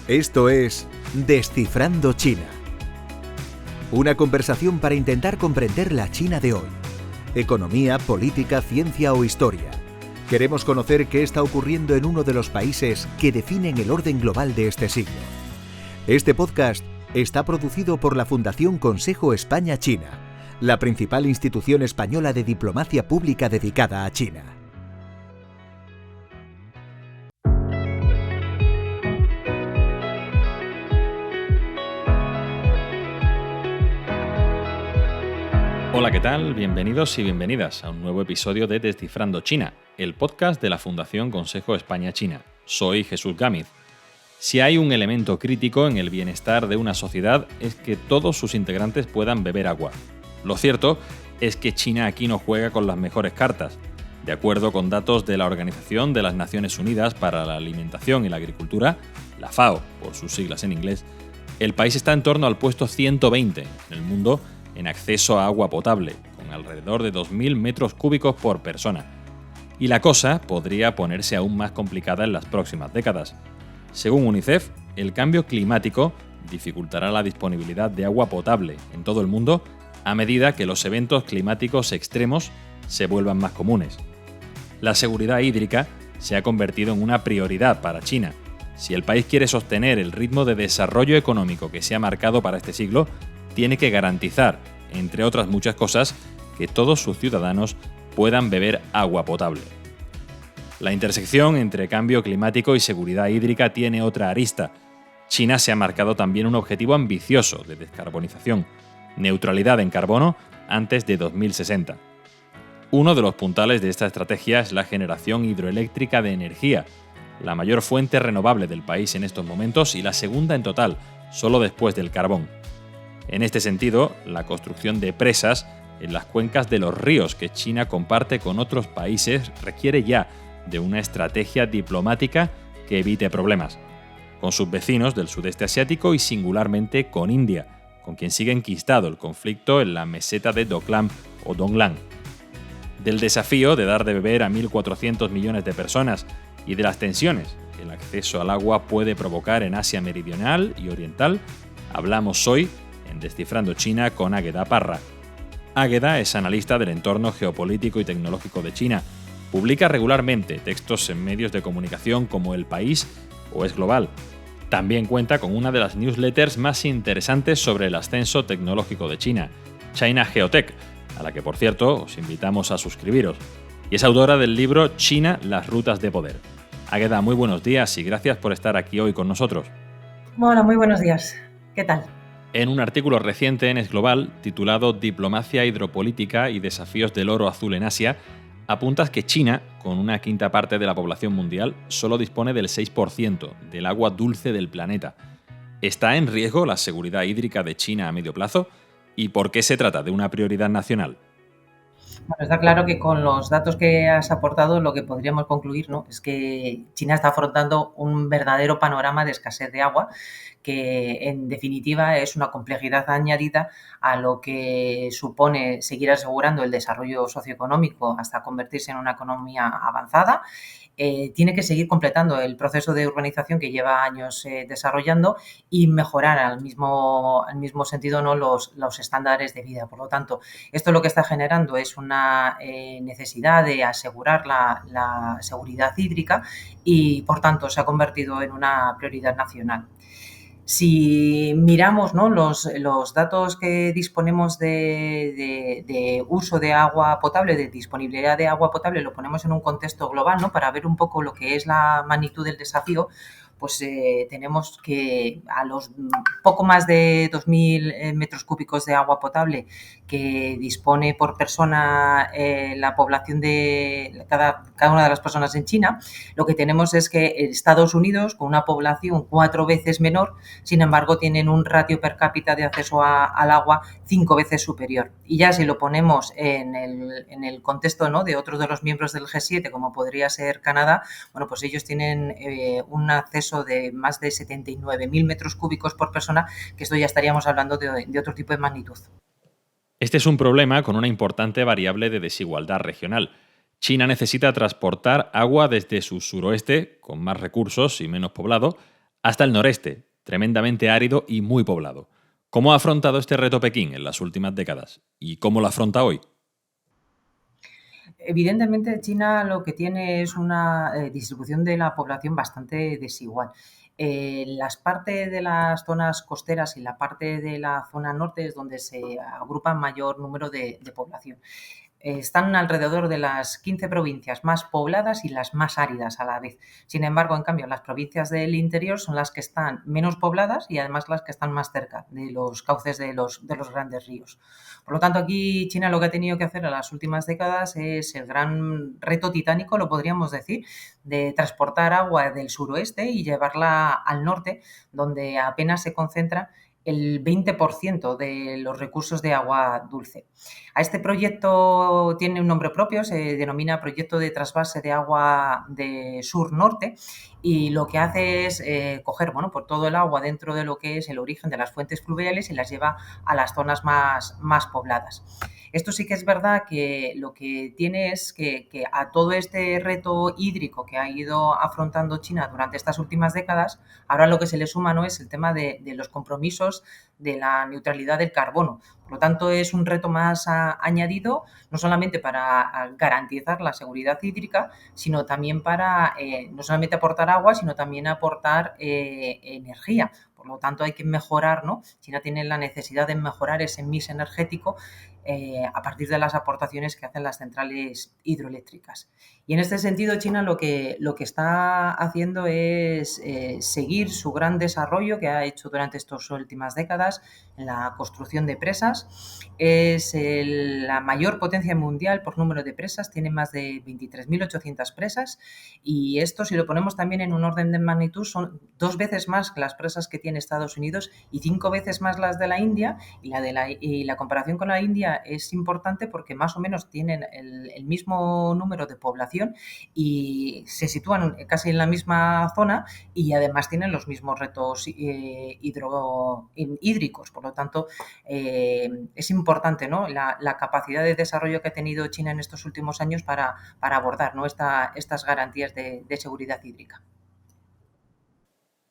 Esto es Descifrando China. Una conversación para intentar comprender la China de hoy. Economía, política, ciencia o historia. Queremos conocer qué está ocurriendo en uno de los países que definen el orden global de este siglo. Este podcast está producido por la Fundación Consejo España-China, la principal institución española de diplomacia pública dedicada a China. Hola, ¿qué tal? Bienvenidos y bienvenidas a un nuevo episodio de Descifrando China, el podcast de la Fundación Consejo España-China. Soy Jesús Gámez. Si hay un elemento crítico en el bienestar de una sociedad es que todos sus integrantes puedan beber agua. Lo cierto es que China aquí no juega con las mejores cartas. De acuerdo con datos de la Organización de las Naciones Unidas para la Alimentación y la Agricultura, la FAO, por sus siglas en inglés, el país está en torno al puesto 120 en el mundo en acceso a agua potable, con alrededor de 2.000 metros cúbicos por persona. Y la cosa podría ponerse aún más complicada en las próximas décadas. Según UNICEF, el cambio climático dificultará la disponibilidad de agua potable en todo el mundo a medida que los eventos climáticos extremos se vuelvan más comunes. La seguridad hídrica se ha convertido en una prioridad para China. Si el país quiere sostener el ritmo de desarrollo económico que se ha marcado para este siglo, tiene que garantizar, entre otras muchas cosas, que todos sus ciudadanos puedan beber agua potable. La intersección entre cambio climático y seguridad hídrica tiene otra arista. China se ha marcado también un objetivo ambicioso de descarbonización, neutralidad en carbono antes de 2060. Uno de los puntales de esta estrategia es la generación hidroeléctrica de energía, la mayor fuente renovable del país en estos momentos y la segunda en total, solo después del carbón. En este sentido, la construcción de presas en las cuencas de los ríos que China comparte con otros países requiere ya de una estrategia diplomática que evite problemas, con sus vecinos del sudeste asiático y singularmente con India, con quien sigue enquistado el conflicto en la meseta de Doklam o Donglang. Del desafío de dar de beber a 1.400 millones de personas y de las tensiones que el acceso al agua puede provocar en Asia Meridional y Oriental, hablamos hoy en Descifrando China con Águeda Parra. Águeda es analista del entorno geopolítico y tecnológico de China. Publica regularmente textos en medios de comunicación como El País o Es Global. También cuenta con una de las newsletters más interesantes sobre el ascenso tecnológico de China, China Geotech, a la que por cierto os invitamos a suscribiros. Y es autora del libro China, las rutas de poder. Águeda, muy buenos días y gracias por estar aquí hoy con nosotros. Hola, muy buenos días. ¿Qué tal? En un artículo reciente en Es Global, titulado Diplomacia hidropolítica y desafíos del oro azul en Asia, apuntas que China, con una quinta parte de la población mundial, solo dispone del 6% del agua dulce del planeta. ¿Está en riesgo la seguridad hídrica de China a medio plazo? ¿Y por qué se trata de una prioridad nacional? Bueno, está claro que con los datos que has aportado lo que podríamos concluir, ¿no?, es que China está afrontando un verdadero panorama de escasez de agua que en definitiva es una complejidad añadida a lo que supone seguir asegurando el desarrollo socioeconómico hasta convertirse en una economía avanzada. Tiene que seguir completando el proceso de urbanización que lleva años desarrollando y mejorar al mismo sentido, ¿no?, los estándares de vida. Por lo tanto, esto lo que está generando es una necesidad de asegurar la seguridad hídrica y, por tanto, se ha convertido en una prioridad nacional. Si miramos, ¿no?, los datos que disponemos de uso de agua potable, de disponibilidad de agua potable, lo ponemos en un contexto global, ¿no?, para ver un poco lo que es la magnitud del desafío, pues tenemos que a los poco más de 2.000 metros cúbicos de agua potable que dispone por persona la población de cada una de las personas en China, lo que tenemos es que Estados Unidos, con una población 4 veces menor, sin embargo, tienen un ratio per cápita de acceso al agua 5 veces superior. Y ya si lo ponemos en el contexto, ¿no?, de otros de los miembros del G7, como podría ser Canadá, bueno, pues ellos tienen un acceso de más de 79.000 metros cúbicos por persona, que esto ya estaríamos hablando de otro tipo de magnitud. Este es un problema con una importante variable de desigualdad regional. China necesita transportar agua desde su suroeste, con más recursos y menos poblado, hasta el noreste, tremendamente árido y muy poblado. ¿Cómo ha afrontado este reto Pekín en las últimas décadas? ¿Y cómo lo afronta hoy? Evidentemente, China lo que tiene es una distribución de la población bastante desigual. Las partes de las zonas costeras y la parte de la zona norte es donde se agrupa mayor número de población. Están alrededor de las 15 provincias más pobladas y las más áridas a la vez. Sin embargo, en cambio, las provincias del interior son las que están menos pobladas y además las que están más cerca de los cauces de los grandes ríos. Por lo tanto, aquí China lo que ha tenido que hacer en las últimas décadas es el gran reto titánico, lo podríamos decir, de transportar agua del suroeste y llevarla al norte, donde apenas se concentra el 20% de los recursos de agua dulce. A este proyecto tiene un nombre propio, se denomina Proyecto de Trasvase de Agua de Sur-Norte, y lo que hace es coger por todo el agua dentro de lo que es el origen de las fuentes fluviales y las lleva a las zonas más pobladas. Esto sí que es verdad que lo que tiene es que a todo este reto hídrico que ha ido afrontando China durante estas últimas décadas, ahora lo que se le suma no es el tema de los compromisos de la neutralidad del carbono. Por lo tanto, es un reto más añadido, no solamente para garantizar la seguridad hídrica, sino también para no solamente aportar agua, sino también aportar energía. Por lo tanto, hay que mejorar, ¿no? China tiene la necesidad de mejorar ese mix energético a partir de las aportaciones que hacen las centrales hidroeléctricas. Y en este sentido, China lo que está haciendo es seguir su gran desarrollo que ha hecho durante estas últimas décadas en la construcción de presas. Es la mayor potencia mundial por número de presas, tiene más de 23.800 presas, y esto, si lo ponemos también en un orden de magnitud, son 2 veces más que las presas que tiene Estados Unidos y 5 veces más las de la India, y la comparación con la India es importante porque más o menos tienen el mismo número de población y se sitúan casi en la misma zona, y además tienen los mismos retos hídricos. Por lo tanto, es importante, ¿no?, la capacidad de desarrollo que ha tenido China en estos últimos años para abordar, ¿no?, estas garantías de seguridad hídrica.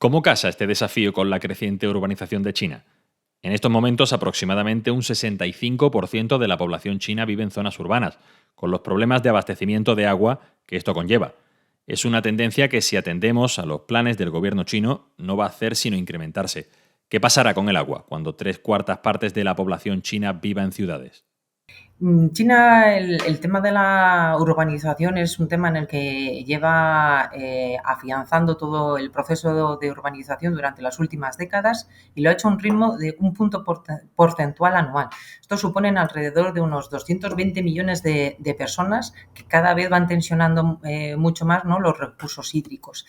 ¿Cómo casa este desafío con la creciente urbanización de China? En estos momentos, aproximadamente un 65% de la población china vive en zonas urbanas, con los problemas de abastecimiento de agua que esto conlleva. Es una tendencia que, si atendemos a los planes del gobierno chino, no va a hacer sino incrementarse. ¿Qué pasará con el agua cuando 3/4 partes de la población china viva en ciudades? China, el tema de la urbanización es un tema en el que lleva afianzando todo el proceso de urbanización durante las últimas décadas, y lo ha hecho a un ritmo de un punto porcentual anual. Esto suponen alrededor de unos 220 millones de personas que cada vez van tensionando mucho más, ¿no?, los recursos hídricos.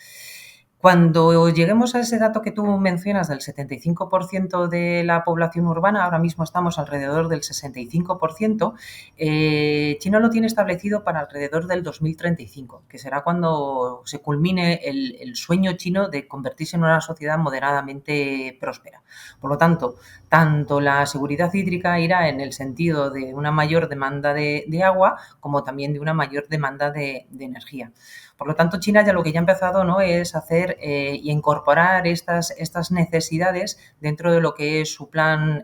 Cuando lleguemos a ese dato que tú mencionas del 75% de la población urbana, ahora mismo estamos alrededor del 65%, China lo tiene establecido para alrededor del 2035, que será cuando se culmine el sueño chino de convertirse en una sociedad moderadamente próspera. Por lo tanto la seguridad hídrica irá en el sentido de una mayor demanda de agua, como también de una mayor demanda de energía. Por lo tanto, China ya lo que ya ha empezado, ¿no?, es hacer y incorporar estas necesidades dentro de lo que es su plan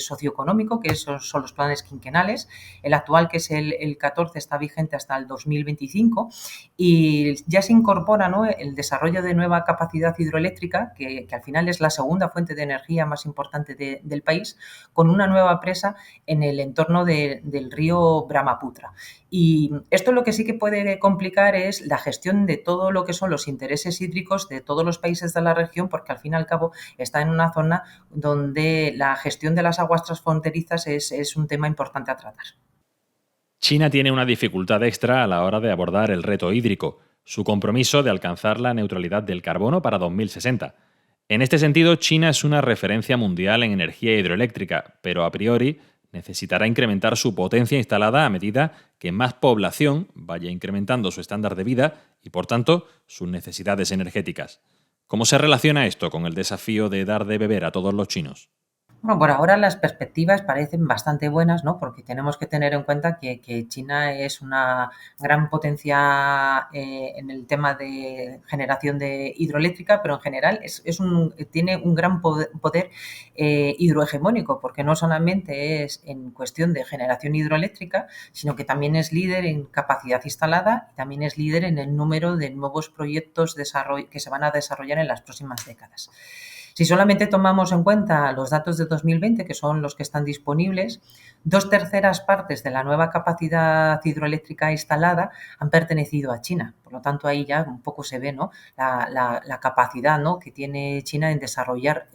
socioeconómico, que son los planes quinquenales. El actual, que es el 14, está vigente hasta el 2025, y ya se incorpora, ¿no?, el desarrollo de nueva capacidad hidroeléctrica, que al final es la segunda fuente de energía más importante del país, con una nueva presa en el entorno del río Brahmaputra. Y esto lo que sí que puede complicar es la gestión de todo lo que son los intereses hídricos de todos los países de la región, porque al fin y al cabo está en una zona donde la gestión de las aguas transfronterizas es un tema importante a tratar. China tiene una dificultad extra a la hora de abordar el reto hídrico, su compromiso de alcanzar la neutralidad del carbono para 2060. En este sentido, China es una referencia mundial en energía hidroeléctrica, pero a priori necesitará incrementar su potencia instalada a medida que más población vaya incrementando su estándar de vida y, por tanto, sus necesidades energéticas. ¿Cómo se relaciona esto con el desafío de dar de beber a todos los chinos? Bueno, por ahora las perspectivas parecen bastante buenas, ¿no? Porque tenemos que tener en cuenta que China es una gran potencia en el tema de generación de hidroeléctrica, pero en general tiene un gran poder hidrohegemónico, porque no solamente es en cuestión de generación hidroeléctrica, sino que también es líder en capacidad instalada y también es líder en el número de nuevos proyectos que se van a desarrollar en las próximas décadas. Si solamente tomamos en cuenta los datos de 2020, que son los que están disponibles, 2/3 partes de la nueva capacidad hidroeléctrica instalada han pertenecido a China. Por lo tanto, ahí ya un poco se ve, ¿no?, la capacidad, ¿no?, que tiene China en desarrollar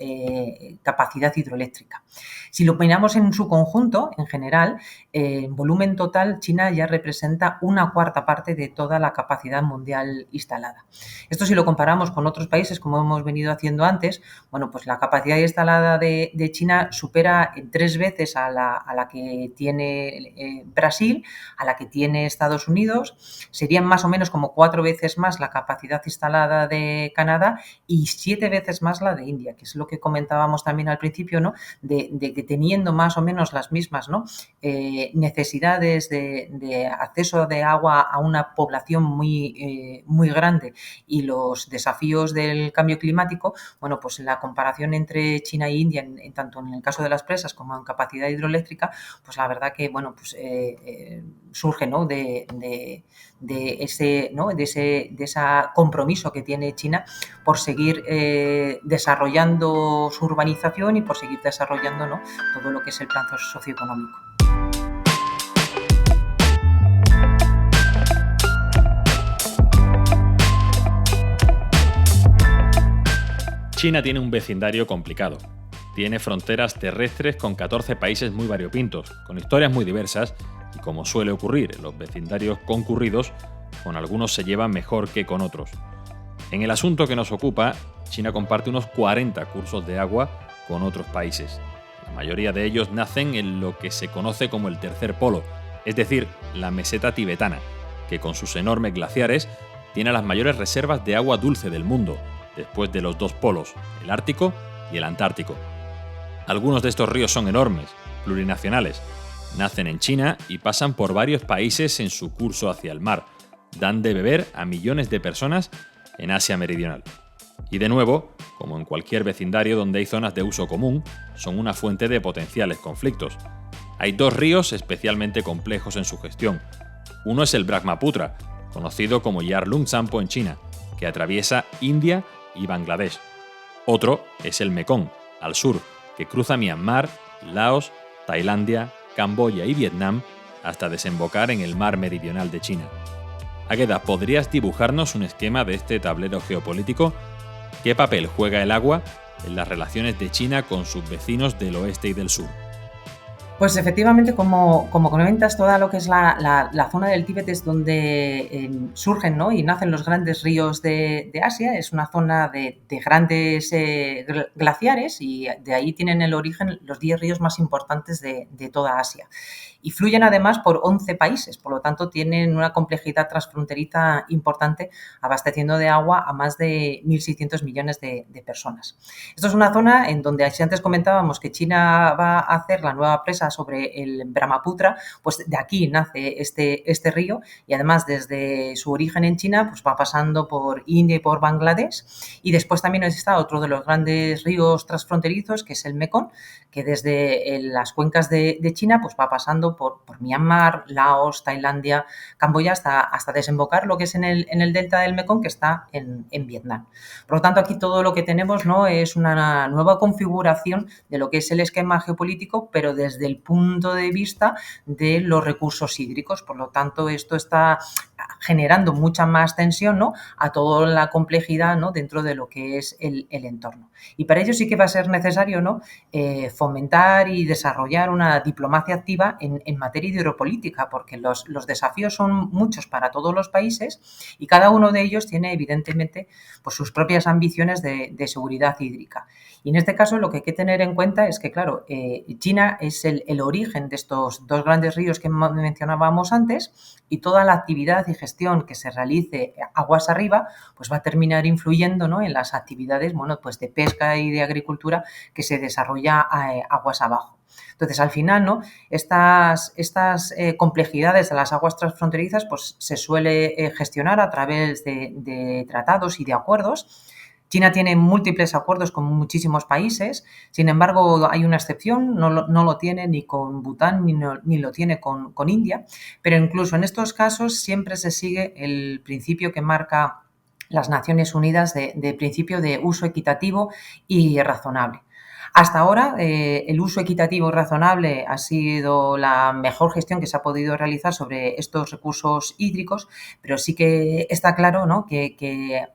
capacidad hidroeléctrica. Si lo miramos en su conjunto, en general, en volumen total, China ya representa 1/4 parte de toda la capacidad mundial instalada. Esto, si lo comparamos con otros países, como hemos venido haciendo antes, bueno, pues la capacidad instalada de China supera en 3 veces a la que tiene Brasil, a la que tiene Estados Unidos. Serían más o menos como 4 veces más la capacidad instalada de Canadá y 7 veces más la de India, que es lo que comentábamos también al principio, ¿no?, de que teniendo más o menos las mismas, ¿no?, necesidades de acceso de agua a una población muy grande y los desafíos del cambio climático, bueno, pues la comparación entre China e India, tanto en el caso de las presas como en capacidad hidroeléctrica, pues la verdad que, bueno, pues surge, ¿no?, de ese compromiso que tiene China por seguir desarrollando su urbanización y por seguir desarrollando, ¿no?, todo lo que es el plan socioeconómico. China tiene un vecindario complicado. Tiene fronteras terrestres con 14 países muy variopintos, con historias muy diversas y, como suele ocurrir en los vecindarios concurridos, con algunos se llevan mejor que con otros. En el asunto que nos ocupa, China comparte unos 40 cursos de agua con otros países. La mayoría de ellos nacen en lo que se conoce como el tercer polo, es decir, la meseta tibetana, que con sus enormes glaciares tiene las mayores reservas de agua dulce del mundo, después de los 2 polos, el Ártico y el Antártico. Algunos de estos ríos son enormes, plurinacionales, nacen en China y pasan por varios países en su curso hacia el mar, dan de beber a millones de personas en Asia Meridional. Y de nuevo, como en cualquier vecindario donde hay zonas de uso común, son una fuente de potenciales conflictos. Hay 2 ríos especialmente complejos en su gestión. Uno es el Brahmaputra, conocido como Yarlung Tsampo en China, que atraviesa India y Bangladesh. Otro es el Mekong, al sur, que cruza Myanmar, Laos, Tailandia, Camboya y Vietnam hasta desembocar en el mar meridional de China. Águeda, ¿podrías dibujarnos un esquema de este tablero geopolítico? ¿Qué papel juega el agua en las relaciones de China con sus vecinos del oeste y del sur? Pues efectivamente, como comentas, toda lo que es la zona del Tíbet es donde surgen, ¿no?, y nacen los grandes ríos de Asia. Es una zona de grandes glaciares y de ahí tienen el origen los 10 ríos más importantes de toda Asia. Y fluyen además por 11 países, por lo tanto tienen una complejidad transfronteriza importante, abasteciendo de agua a más de 1.600 millones de personas. Esto es una zona en donde, si antes comentábamos que China va a hacer la nueva presa sobre el Brahmaputra, pues de aquí nace este río y además desde su origen en China pues va pasando por India y por Bangladesh, y después también está otro de los grandes ríos transfronterizos, que es el Mekong, que desde las cuencas de China pues va pasando por Myanmar, Laos, Tailandia, Camboya, hasta desembocar lo que es en el delta del Mekong, que está en Vietnam. Por lo tanto, aquí todo lo que tenemos, ¿no?, es una nueva configuración de lo que es el esquema geopolítico, pero desde el punto de vista de los recursos hídricos. Por lo tanto, esto está generando mucha más tensión, ¿no?, a toda la complejidad, ¿no?, dentro de lo que es el entorno. Y para ello sí que va a ser necesario, ¿no?, fomentar y desarrollar una diplomacia activa en materia hidropolítica, porque los desafíos son muchos para todos los países y cada uno de ellos tiene evidentemente pues, sus propias ambiciones de seguridad hídrica. Y en este caso lo que hay que tener en cuenta es que, claro, China es el origen de estos 2 grandes ríos que mencionábamos antes, y toda la actividad y gestión gestión que se realice aguas arriba, pues va a terminar influyendo, ¿no?, en las actividades, bueno, pues de pesca y de agricultura que se desarrolla aguas abajo. Entonces, al final, ¿no?, estas complejidades de las aguas transfronterizas pues se suele gestionar a través de tratados y de acuerdos. China tiene múltiples acuerdos con muchísimos países, sin embargo, hay una excepción, no lo tiene ni con Bután ni lo tiene con India, pero incluso en estos casos siempre se sigue el principio que marca las Naciones Unidas de principio de uso equitativo y razonable. Hasta ahora, el uso equitativo y razonable ha sido la mejor gestión que se ha podido realizar sobre estos recursos hídricos, pero sí que está claro, ¿no?, que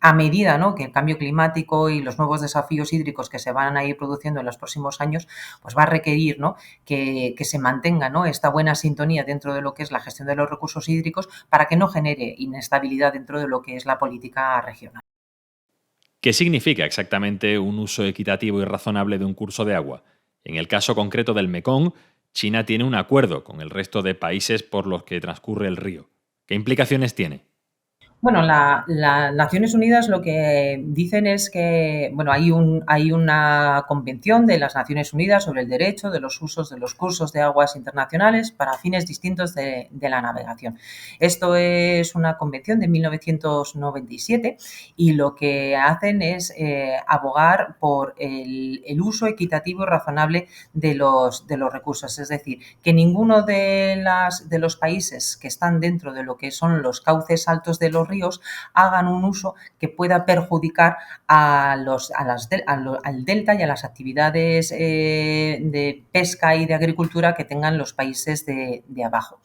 a medida, ¿no?, que el cambio climático y los nuevos desafíos hídricos que se van a ir produciendo en los próximos años, pues va a requerir, ¿no?, que se mantenga, ¿no?, esta buena sintonía dentro de lo que es la gestión de los recursos hídricos para que no genere inestabilidad dentro de lo que es la política regional. ¿Qué significa exactamente un uso equitativo y razonable de un curso de agua? En el caso concreto del Mekong, China tiene un acuerdo con el resto de países por los que transcurre el río. ¿Qué implicaciones tiene? Bueno, las Naciones Unidas lo que dicen es que, bueno, hay una convención de las Naciones Unidas sobre el derecho de los usos de los cursos de aguas internacionales para fines distintos de la navegación. Esto es una convención de 1997 y lo que hacen es abogar por el uso equitativo y razonable de los recursos. Es decir, que ninguno de los países que están dentro de lo que son los cauces altos de los ríos hagan un uso que pueda perjudicar al delta y a las actividades de pesca y de agricultura que tengan los países de abajo.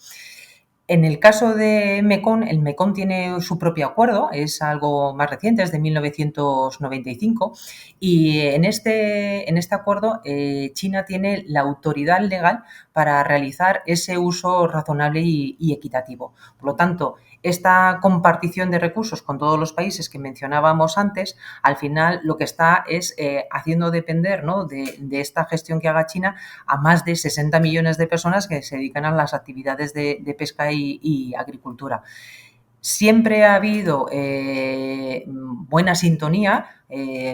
En el caso de Mekong, el Mekong tiene su propio acuerdo, es algo más reciente, es de 1995, y en este acuerdo China tiene la autoridad legal para realizar ese uso razonable y equitativo. Por lo tanto, esta compartición de recursos con todos los países que mencionábamos antes, al final lo que está es haciendo depender, ¿no?, de esta gestión que haga China a más de 60 millones de personas que se dedican a las actividades de pesca y agricultura. Siempre ha habido buena sintonía,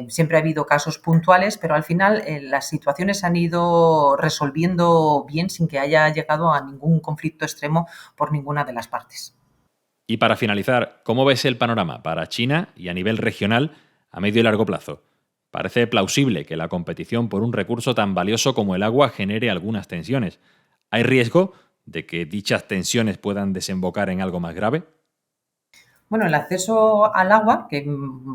siempre ha habido casos puntuales, pero al final las situaciones se han ido resolviendo bien sin que haya llegado a ningún conflicto extremo por ninguna de las partes. Y para finalizar, ¿cómo ves el panorama para China y a nivel regional a medio y largo plazo? Parece plausible que la competición por un recurso tan valioso como el agua genere algunas tensiones. ¿Hay riesgo de que dichas tensiones puedan desembocar en algo más grave? Bueno, el acceso al agua, que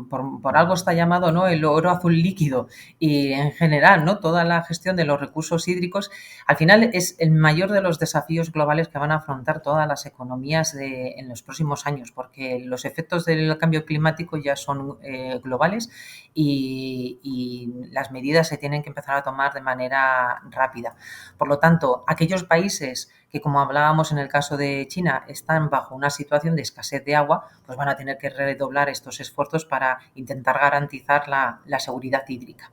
por algo está llamado, ¿no?, el oro azul líquido, y en general, ¿no?, toda la gestión de los recursos hídricos, al final es el mayor de los desafíos globales que van a afrontar todas las economías en los próximos años, porque los efectos del cambio climático ya son globales y las medidas se tienen que empezar a tomar de manera rápida. Por lo tanto, aquellos países que, como hablábamos en el caso de China, están bajo una situación de escasez de agua, pues van a tener que redoblar estos esfuerzos para intentar garantizar la seguridad hídrica.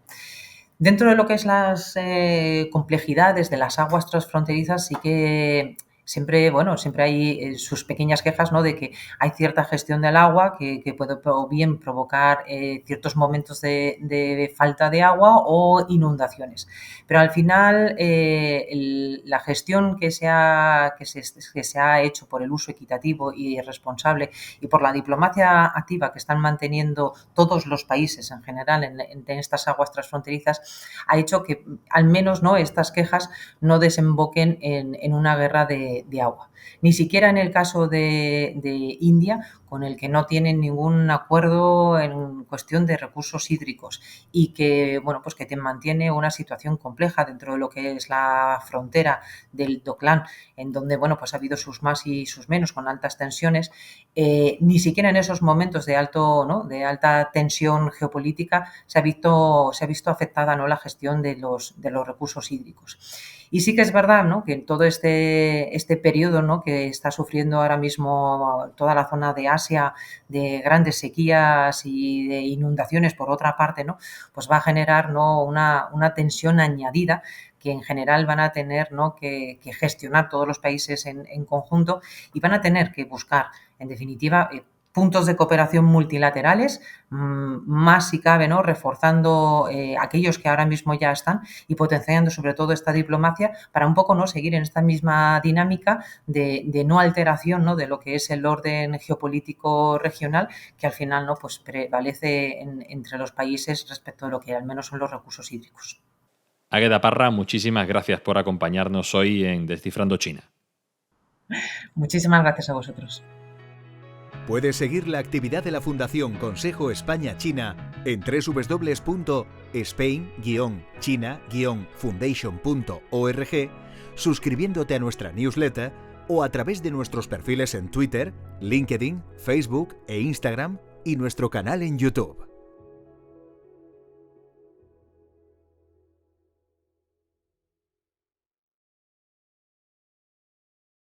Dentro de lo que es las complejidades de las aguas transfronterizas, sí que siempre hay sus pequeñas quejas, ¿no?, de que hay cierta gestión del agua que puede o bien provocar ciertos momentos de falta de agua o inundaciones. Pero al final la gestión que se ha hecho por el uso equitativo y responsable y por la diplomacia activa que están manteniendo todos los países en general en estas aguas transfronterizas ha hecho que al menos, ¿no?, estas quejas no desemboquen en una guerra de agua. Ni siquiera en el caso de India, con el que no tienen ningún acuerdo en cuestión de recursos hídricos y que, bueno, pues que te mantiene una situación compleja dentro de lo que es la frontera del Doklam, en donde, bueno, pues ha habido sus más y sus menos con altas tensiones. Ni siquiera en esos momentos de alta tensión geopolítica se ha visto afectada, ¿no?, la gestión de los recursos hídricos. Y sí que es verdad, ¿no?, que en todo este periodo, ¿no?, que está sufriendo ahora mismo toda la zona de Asia, de grandes sequías y de inundaciones por otra parte, ¿no?, pues va a generar, ¿no?, una tensión añadida que en general van a tener, ¿no?, que gestionar todos los países en conjunto, y van a tener que buscar, en definitiva, puntos de cooperación multilaterales, más si cabe, ¿no?, reforzando aquellos que ahora mismo ya están y potenciando sobre todo esta diplomacia para un poco, ¿no?, seguir en esta misma dinámica de no alteración, ¿no?, de lo que es el orden geopolítico regional, que al final, ¿no?, pues prevalece entre los países respecto de lo que al menos son los recursos hídricos. Águeda Parra, muchísimas gracias por acompañarnos hoy en Descifrando China. Muchísimas gracias a vosotros. Puedes seguir la actividad de la Fundación Consejo España-China en www.spain-china-foundation.org, suscribiéndote a nuestra newsletter o a través de nuestros perfiles en Twitter, LinkedIn, Facebook e Instagram y nuestro canal en YouTube.